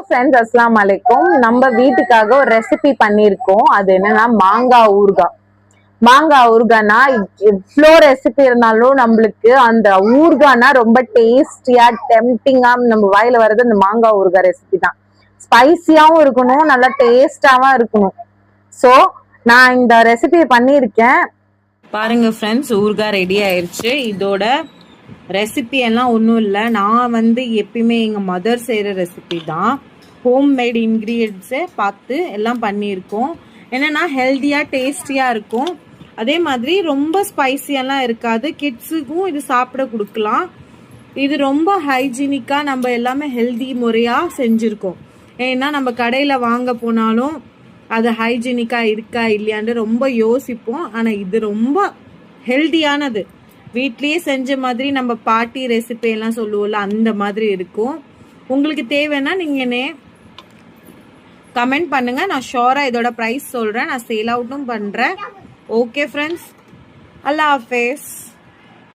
Friends அஸ்ஸலாமு அலைக்கும். நம்ம வீட்டுக்காக ஒரு ரெசிபி பண்ணியிருக்கோம். அது என்னன்னா மாங்காய் ஊறுகாய். மாங்காய் ஊறுகாய்னா எவ்வளோ ரெசிபி இருந்தாலும் நம்மளுக்கு அந்த ஊறுகாய்னா ரொம்ப டேஸ்டியா டெம்டிங்கா நம்ம வாயில வர்றது அந்த மாங்காய் ஊறுகாய் ரெசிபி தான். ஸ்பைசியாவும் இருக்கணும், நல்லா டேஸ்டாவும் இருக்கணும். ஸோ நான் இந்த ரெசிபி பண்ணியிருக்கேன். பாருங்க ஃப்ரெண்ட்ஸ், ஊறுகாய் ரெடி ஆயிடுச்சு. இதோட ரெசிபி எல்லாம் ஒன்றும் இல்லை, நான் எப்பயுமே எங்கள் மதர் செய்கிற ரெசிபி தான். ஹோம்மேட் இன்க்ரீடியன்ஸை பார்த்து எல்லாம் பண்ணியிருக்கோம். என்னென்னா ஹெல்த்தியாக டேஸ்டியாக இருக்கும். அதே மாதிரி ரொம்ப ஸ்பைசியெல்லாம் இருக்காது. கிட்ஸுக்கும் இது சாப்பிட கொடுக்கலாம். இது ரொம்ப ஹைஜீனிக்காக நம்ம எல்லாமே ஹெல்தி முறையாக செஞ்சுருக்கோம். ஏன்னா நம்ம கடையில் வாங்க போனாலும் அது ஹைஜீனிக்காக இருக்கா இல்லையான்னு ரொம்ப யோசிப்போம். ஆனால் இது ரொம்ப ஹெல்தியானது. வீட்லேயே செஞ்ச மாதிரி நம்ம பாட்டி ரெசிபி எல்லாம் சொல்லுவோம்ல, அந்த மாதிரி இருக்கும். உங்களுக்கு தேவைன்னா நீங்கள் கமெண்ட் பண்ணுங்கள். நான் ஷோராக இதோட ப்ரைஸ் சொல்கிறேன். நான் சேல் அவுட்டும் பண்ணுறேன். ஓகே ஃப்ரெண்ட்ஸ், அல்லாஹ் ஹாஃபிஸ்.